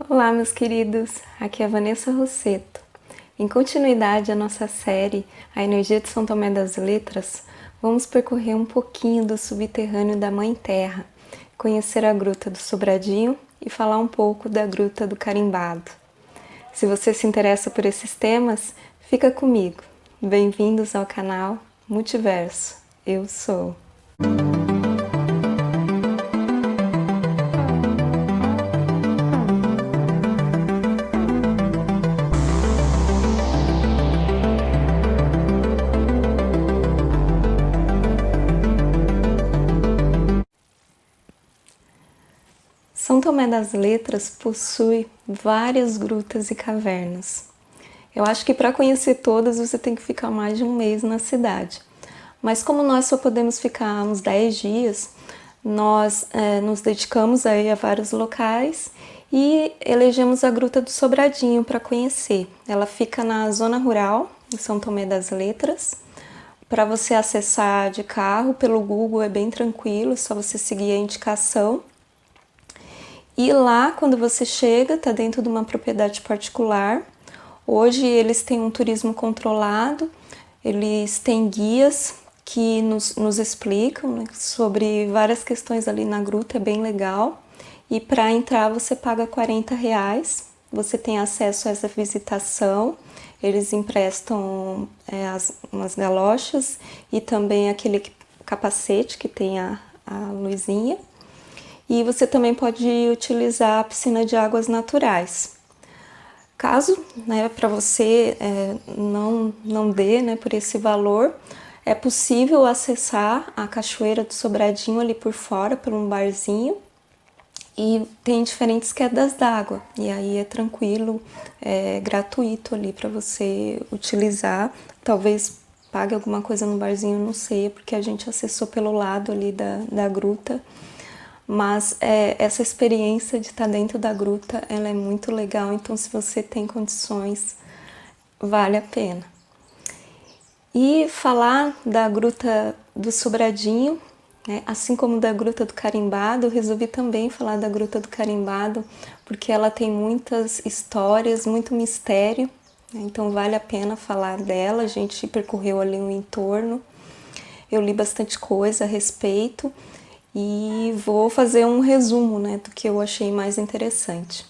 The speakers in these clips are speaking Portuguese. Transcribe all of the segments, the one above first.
Olá, meus queridos! Aqui é a Vanessa Rosseto. Em continuidade à nossa série A Energia de São Tomé das Letras, vamos percorrer um pouquinho do subterrâneo da Mãe Terra, conhecer a Gruta do Sobradinho e falar um pouco da Gruta do Carimbado. Se você se interessa por esses temas, fica comigo. Bem-vindos ao canal Multiverso. Eu sou. São Tomé das Letras possui várias grutas e cavernas. Eu acho que para conhecer todas você tem que ficar mais de um mês na cidade. Mas como nós só podemos ficar uns 10 dias, nós nos dedicamos aí a vários locais e elegemos a Gruta do Sobradinho para conhecer. Ela fica na zona rural, em São Tomé das Letras. Para você acessar de carro, pelo Google é bem tranquilo, só você seguir a indicação. E lá, quando você chega, está dentro de uma propriedade particular. Hoje eles têm um turismo controlado, eles têm guias que nos explicam, né, sobre várias questões ali na gruta, é bem legal. E para entrar você paga R$40, você tem acesso a essa visitação, eles emprestam umas galochas e também aquele capacete que tem a luzinha. E você também pode utilizar a piscina de águas naturais. Caso, para você não dê, por esse valor, é possível acessar a Cachoeira do Sobradinho ali por fora, por um barzinho, e tem diferentes quedas d'água, e aí é tranquilo, é gratuito ali para você utilizar. Talvez pague alguma coisa no barzinho, não sei, porque a gente acessou pelo lado ali da gruta. Mas essa experiência de estar dentro da gruta, ela é muito legal, então se você tem condições, vale a pena. E falar da Gruta do Sobradinho, assim como da Gruta do Carimbado, eu resolvi também falar da Gruta do Carimbado, porque ela tem muitas histórias, muito mistério, então vale a pena falar dela. A gente percorreu ali o entorno, eu li bastante coisa a respeito, e vou fazer um resumo do que eu achei mais interessante.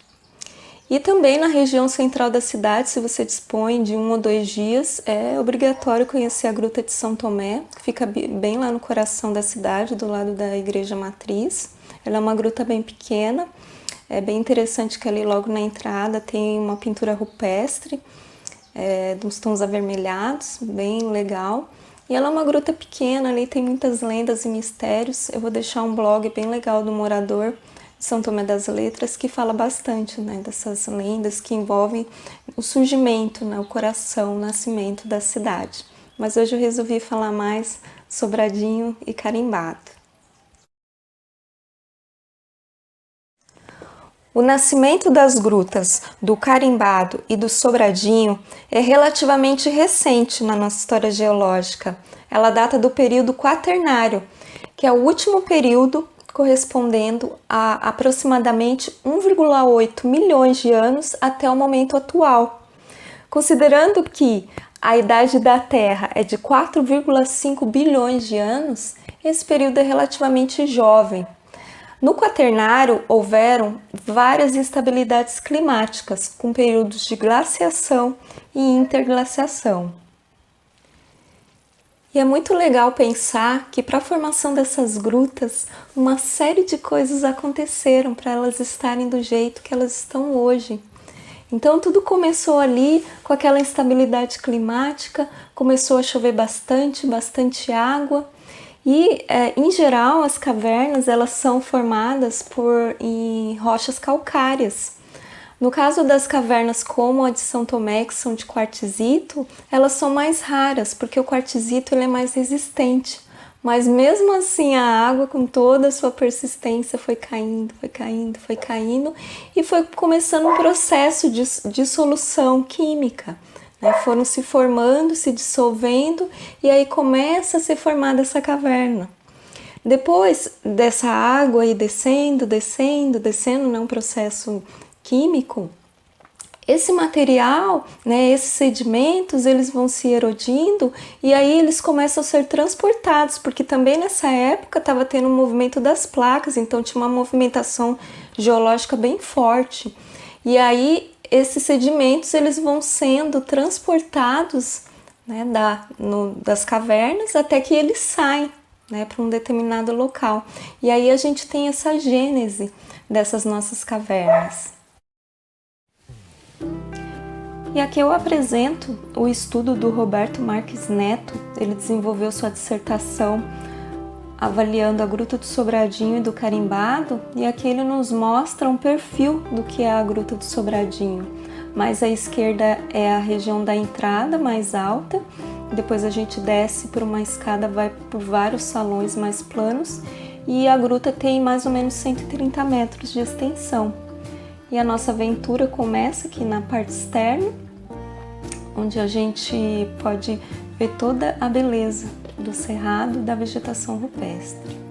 E também na região central da cidade, se você dispõe de 1 ou 2 dias, é obrigatório conhecer a Gruta de São Tomé, que fica bem lá no coração da cidade, do lado da Igreja Matriz. Ela é uma gruta bem pequena, é bem interessante que ali logo na entrada tem uma pintura rupestre, de uns tons avermelhados, bem legal. E ela é uma gruta pequena, ali tem muitas lendas e mistérios. Eu vou deixar um blog bem legal do morador de São Tomé das Letras que fala bastante dessas lendas que envolvem o surgimento, o coração, o nascimento da cidade. Mas hoje eu resolvi falar mais Sobradinho e Carimbado. O nascimento das grutas do Carimbado e do Sobradinho é relativamente recente na nossa história geológica. Ela data do período Quaternário, que é o último período correspondendo a aproximadamente 1,8 milhões de anos até o momento atual. Considerando que a idade da Terra é de 4,5 bilhões de anos, esse período é relativamente jovem. No Quaternário, houveram várias instabilidades climáticas, com períodos de glaciação e interglaciação. E é muito legal pensar que para a formação dessas grutas, uma série de coisas aconteceram para elas estarem do jeito que elas estão hoje. Então tudo começou ali com aquela instabilidade climática, começou a chover bastante água. E, em geral, as cavernas elas são formadas em rochas calcárias. No caso das cavernas como a de São Tomé, que são de quartzito, elas são mais raras, porque o quartzito ele é mais resistente. Mas mesmo assim a água, com toda a sua persistência, foi caindo e foi começando um processo de dissolução química. Foram se formando, se dissolvendo, e aí começa a ser formada essa caverna. Depois dessa água aí descendo, um processo químico, esse material, né, esses sedimentos, eles vão se erodindo e aí eles começam a ser transportados, porque também nessa época estava tendo um movimento das placas, então tinha uma movimentação geológica bem forte. E aí esses sedimentos eles vão sendo transportados, né, das cavernas até que eles saem, né, para um determinado local. E aí a gente tem essa gênese dessas nossas cavernas. E aqui eu apresento o estudo do Roberto Marques Neto. Ele desenvolveu sua dissertação avaliando a Gruta do Sobradinho e do Carimbado, e aqui ele nos mostra um perfil do que é a Gruta do Sobradinho. Mais à esquerda é a região da entrada mais alta, depois a gente desce por uma escada, vai por vários salões mais planos, e a gruta tem mais ou menos 130 metros de extensão. E a nossa aventura começa aqui na parte externa, onde a gente pode ver toda a beleza do cerrado e da vegetação rupestre.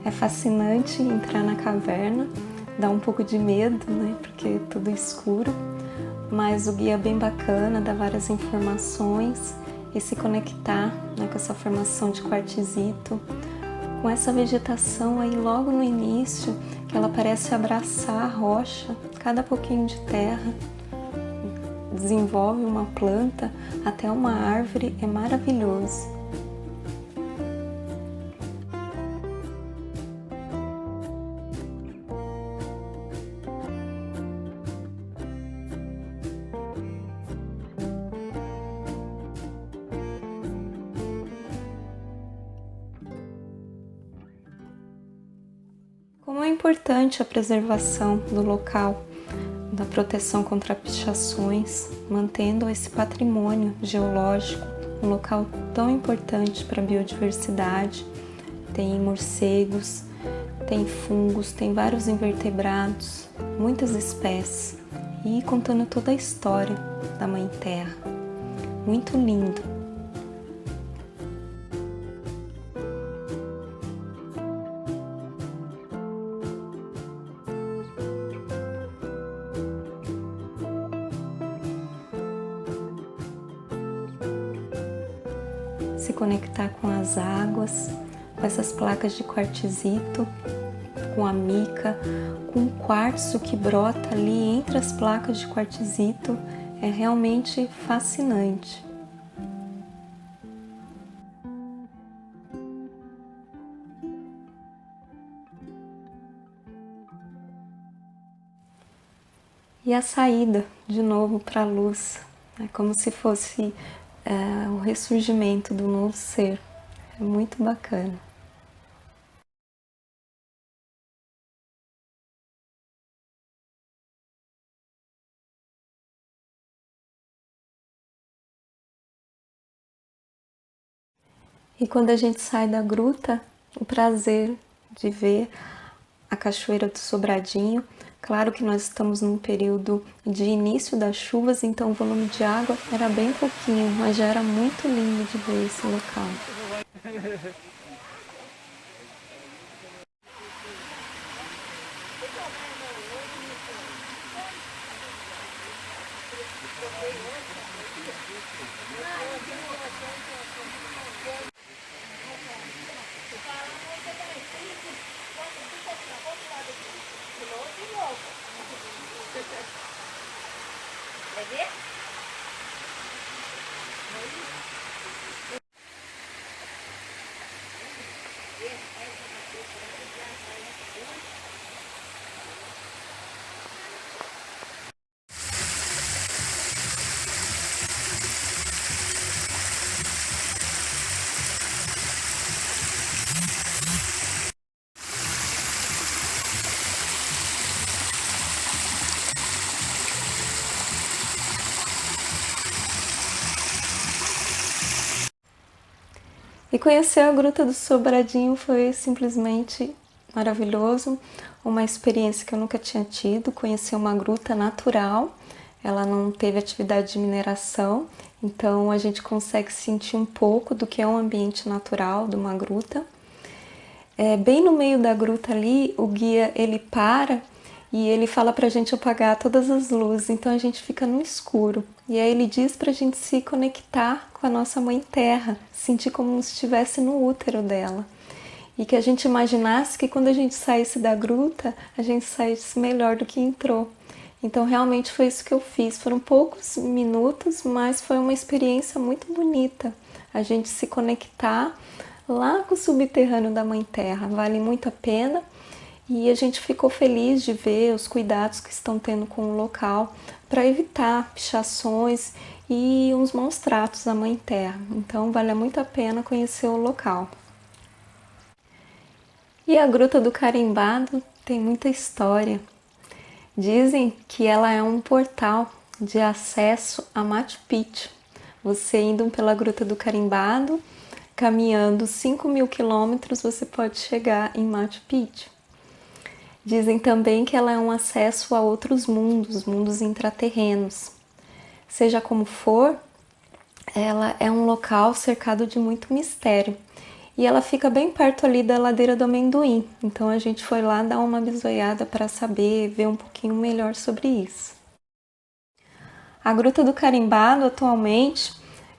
É fascinante entrar na caverna, dá um pouco de medo, né, porque é tudo escuro, mas o guia é bem bacana, dá várias informações e se conectar, né, com essa formação de quartzito, com essa vegetação aí logo no início, que ela parece abraçar a rocha, cada pouquinho de terra desenvolve uma planta até uma árvore, é maravilhoso. Como é importante a preservação do local, da proteção contra pichações, mantendo esse patrimônio geológico, um local tão importante para a biodiversidade. Tem morcegos, tem fungos, tem vários invertebrados, muitas espécies, e contando toda a história da Mãe Terra. Muito lindo! Se conectar com as águas, com essas placas de quartzito, com a mica, com o quartzo que brota ali entre as placas de quartzito, é realmente fascinante. E a saída, de novo, para a luz, é como se fosse o ressurgimento do novo ser. É muito bacana. E quando a gente sai da gruta, o prazer de ver a Cachoeira do Sobradinho. Claro que nós estamos num período de início das chuvas, então o volume de água era bem pouquinho, mas já era muito lindo de ver esse local. E conhecer a Gruta do Sobradinho foi simplesmente maravilhoso, uma experiência que eu nunca tinha tido, conhecer uma gruta natural, ela não teve atividade de mineração, então a gente consegue sentir um pouco do que é um ambiente natural de uma gruta. Bem no meio da gruta ali, o guia ele para e ele fala pra gente apagar todas as luzes, então a gente fica no escuro. E aí ele diz pra gente se conectar com a nossa Mãe Terra, sentir como se estivesse no útero dela. E que a gente imaginasse que quando a gente saísse da gruta, a gente saísse melhor do que entrou. Então realmente foi isso que eu fiz. Foram poucos minutos, mas foi uma experiência muito bonita. A gente se conectar lá com o subterrâneo da Mãe Terra. Vale muito a pena. E a gente ficou feliz de ver os cuidados que estão tendo com o local para evitar pichações e uns maus tratos à Mãe Terra. Então vale muito a pena conhecer o local. E a Gruta do Carimbado tem muita história. Dizem que ela é um portal de acesso a Machu Picchu. Você indo pela Gruta do Carimbado, caminhando 5.000 quilômetros, você pode chegar em Machu Picchu. Dizem também que ela é um acesso a outros mundos, mundos intraterrenos. Seja como for, ela é um local cercado de muito mistério. E ela fica bem perto ali da Ladeira do Amendoim. Então a gente foi lá dar uma bisoiada para saber, ver um pouquinho melhor sobre isso. A Gruta do Carimbado, atualmente,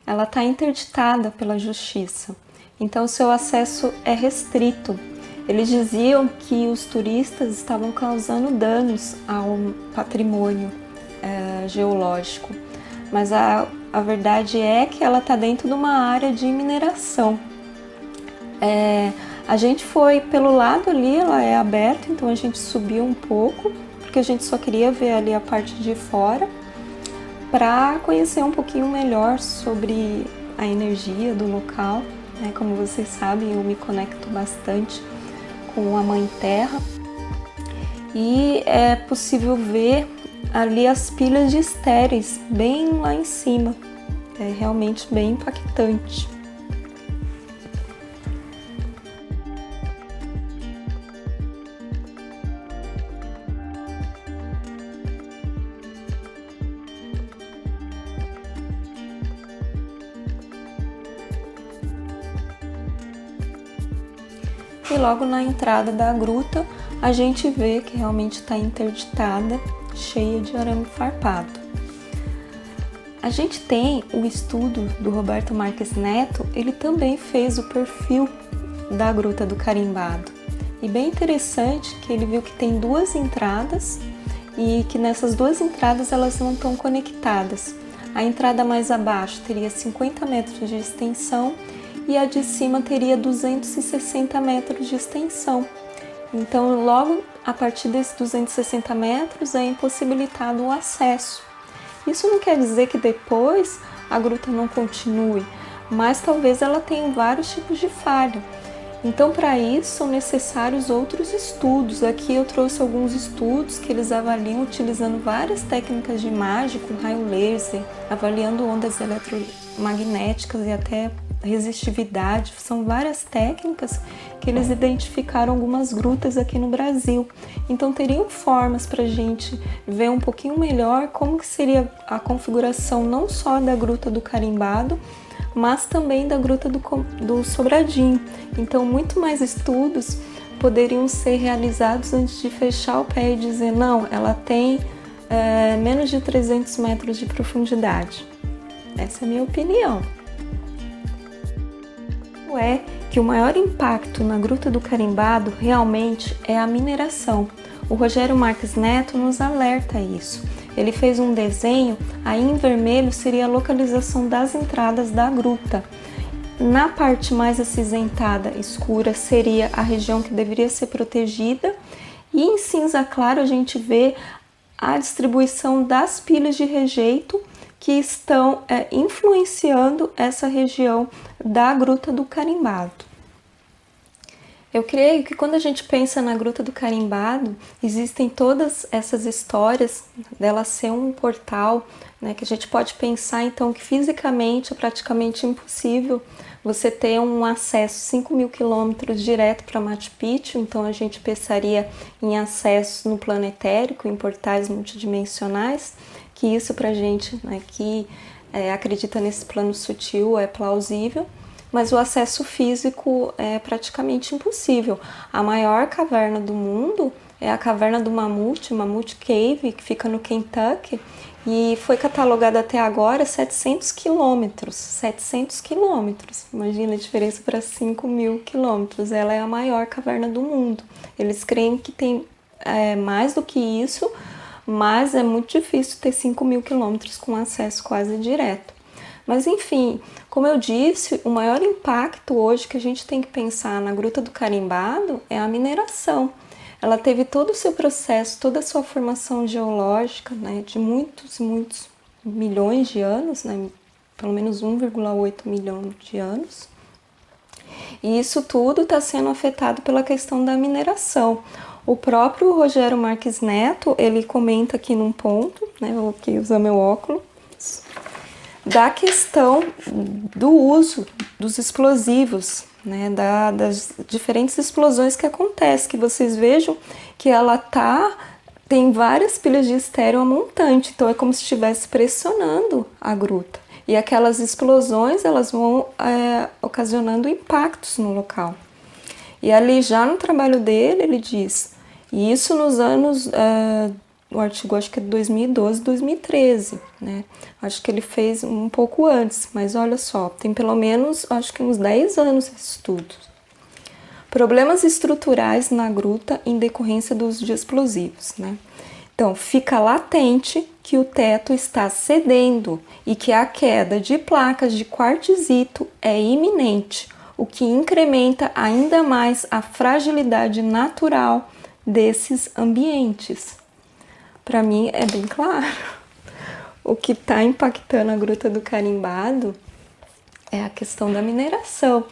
ela está interditada pela Justiça. Então seu acesso é restrito. Eles diziam que os turistas estavam causando danos ao patrimônio geológico. Mas a verdade é que ela está dentro de uma área de mineração. A gente foi pelo lado ali, ela é aberta, então a gente subiu um pouco, porque a gente só queria ver ali a parte de fora, para conhecer um pouquinho melhor sobre a energia do local. Como vocês sabem, eu me conecto bastante com a Mãe Terra, e é possível ver ali as pilhas de estéreis bem lá em cima, é realmente bem impactante. E logo na entrada da gruta a gente vê que realmente está interditada, cheia de arame farpado. A gente tem o estudo do Roberto Marques Neto, ele também fez o perfil da Gruta do Carimbado. E bem interessante que ele viu que tem duas entradas e que nessas duas entradas elas não estão conectadas. A entrada mais abaixo teria 50 metros de extensão e a de cima teria 260 metros de extensão. Então, logo a partir desses 260 metros é impossibilitado o acesso. Isso não quer dizer que depois a gruta não continue, mas talvez ela tenha vários tipos de falha. Então, para isso são necessários outros estudos. Aqui eu trouxe alguns estudos que eles avaliam utilizando várias técnicas de imagem, com raio laser, avaliando ondas eletromagnéticas e até resistividade. São várias técnicas que eles identificaram algumas grutas aqui no Brasil. Então teriam formas para a gente ver um pouquinho melhor como que seria a configuração não só da Gruta do Carimbado, mas também da Gruta do Sobradinho. Então muito mais estudos poderiam ser realizados antes de fechar o pé e dizer não, ela tem menos de 300 metros de profundidade. Essa é a minha opinião. É que o maior impacto na Gruta do Carimbado realmente é a mineração. O Rogério Marques Neto nos alerta a isso. Ele fez um desenho, aí em vermelho seria a localização das entradas da gruta. Na parte mais acinzentada, escura, seria a região que deveria ser protegida, e em cinza claro a gente vê a distribuição das pilhas de rejeito que estão influenciando essa região da Gruta do Carimbado. Eu creio que quando a gente pensa na Gruta do Carimbado, existem todas essas histórias dela ser um portal, que a gente pode pensar então que fisicamente é praticamente impossível você ter um acesso 5.000 quilômetros direto para Machu Picchu, então a gente pensaria em acessos no plano etérico, em portais multidimensionais, que isso para a gente, né, que acredita nesse plano sutil, é plausível, mas o acesso físico é praticamente impossível. A maior caverna do mundo é a caverna do Mammoth, Mammoth Cave, que fica no Kentucky, e foi catalogada até agora 700 quilômetros. 700 quilômetros. Imagina a diferença para 5.000 quilômetros. Ela é a maior caverna do mundo. Eles creem que tem mais do que isso, mas é muito difícil ter 5.000 quilômetros com acesso quase direto. Mas enfim, como eu disse, o maior impacto hoje que a gente tem que pensar na Gruta do Carimbado é a mineração. Ela teve todo o seu processo, toda a sua formação geológica, né, de muitos milhões de anos, né, pelo menos 1,8 milhão de anos. E isso tudo está sendo afetado pela questão da mineração. O próprio Rogério Marques Neto, ele comenta aqui num ponto, né, vou aqui usar meu óculos, da questão do uso dos explosivos, né, das diferentes explosões que acontecem, que vocês vejam que ela tem várias pilhas de estéreo a montante, então é como se estivesse pressionando a gruta. E aquelas explosões, elas vão ocasionando impactos no local. E ali já no trabalho dele, ele diz, e isso nos anos, o artigo acho que é de 2012, 2013, né? Acho que ele fez um pouco antes, mas olha só, tem pelo menos, acho que uns 10 anos esse estudo. Problemas estruturais na gruta em decorrência do uso de explosivos, né? Então, fica latente que o teto está cedendo e que a queda de placas de quartzito é iminente, o que incrementa ainda mais a fragilidade natural desses ambientes. Para mim é bem claro. O que está impactando a Gruta do Carimbado é a questão da mineração.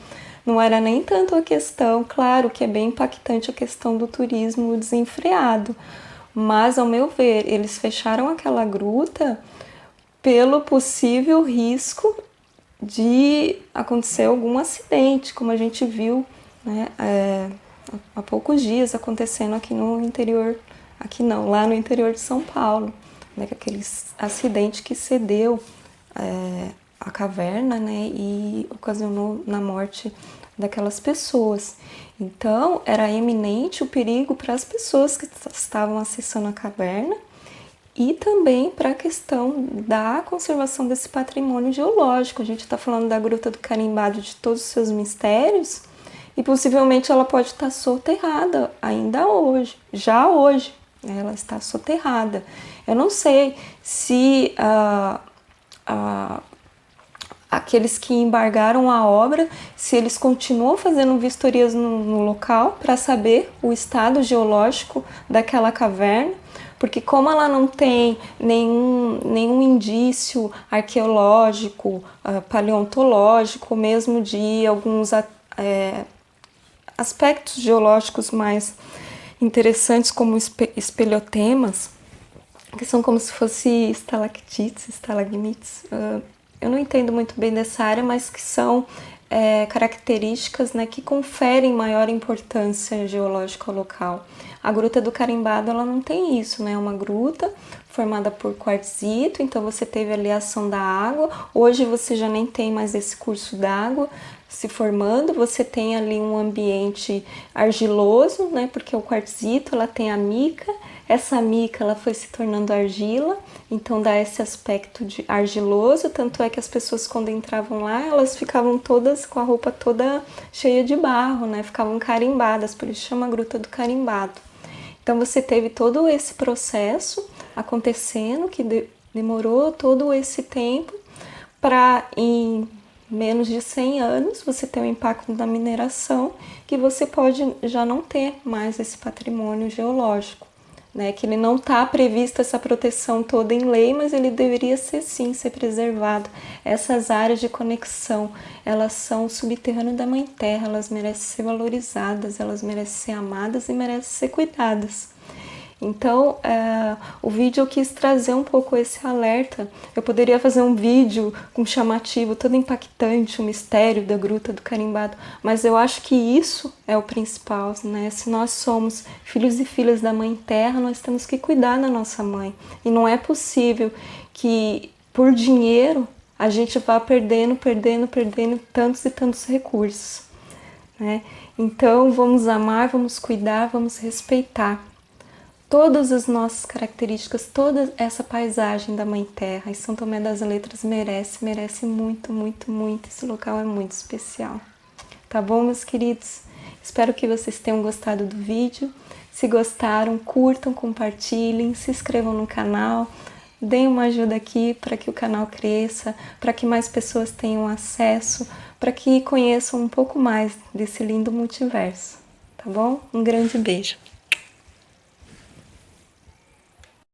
Não era nem tanto a questão, claro que é bem impactante a questão do turismo desenfreado, mas ao meu ver, eles fecharam aquela gruta pelo possível risco de acontecer algum acidente, como a gente viu, né, há poucos dias acontecendo aqui no interior, lá no interior de São Paulo, né, aquele acidente que cedeu a caverna, né, e ocasionou na morte daquelas pessoas. Então, era iminente o perigo para as pessoas que estavam acessando a caverna e também para a questão da conservação desse patrimônio geológico. A gente está falando da Gruta do Carimbado, de todos os seus mistérios, e possivelmente ela pode estar soterrada ainda hoje, já hoje, ela está soterrada. Eu não sei se aqueles que embargaram a obra, se eles continuam fazendo vistorias no local para saber o estado geológico daquela caverna, porque como ela não tem nenhum indício arqueológico, paleontológico, mesmo de alguns aspectos geológicos mais interessantes, como espeleotemas, que são como se fossem estalactites, estalagmites. Eu não entendo muito bem dessa área, mas que são características, né, que conferem maior importância geológica ao local. A Gruta do Carimbado, ela não tem isso, né? É uma gruta formada por quartzito, então você teve ali a ação da água. Hoje você já nem tem mais esse curso d'água se formando, você tem ali um ambiente argiloso, né? Porque o quartzito, ela tem a mica, essa mica ela foi se tornando argila, então dá esse aspecto de argiloso, tanto é que as pessoas quando entravam lá, elas ficavam todas com a roupa toda cheia de barro, né? Ficavam carimbadas, por isso chama Gruta do Carimbado. Então você teve todo esse processo acontecendo, que demorou todo esse tempo para em menos de 100 anos você ter um impacto da mineração, que você pode já não ter mais esse patrimônio geológico, né? Que ele não está previsto essa proteção toda em lei, mas ele deveria ser sim, ser preservado. Essas áreas de conexão, elas são o subterrâneo da Mãe Terra, elas merecem ser valorizadas, elas merecem ser amadas e merecem ser cuidadas. Então, o vídeo eu quis trazer um pouco esse alerta. Eu poderia fazer um vídeo com chamativo, todo impactante, o mistério da Gruta do Carimbado, mas eu acho que isso é o principal, né? Se nós somos filhos e filhas da Mãe Terra, nós temos que cuidar da nossa mãe. E não é possível que, por dinheiro, a gente vá perdendo tantos e tantos recursos, né? Então, vamos amar, vamos cuidar, vamos respeitar todas as nossas características, toda essa paisagem da Mãe Terra. E São Tomé das Letras merece muito, muito, muito. Esse local é muito especial. Tá bom, meus queridos? Espero que vocês tenham gostado do vídeo. Se gostaram, curtam, compartilhem, se inscrevam no canal, deem uma ajuda aqui para que o canal cresça, para que mais pessoas tenham acesso, para que conheçam um pouco mais desse lindo multiverso. Tá bom? Um grande beijo!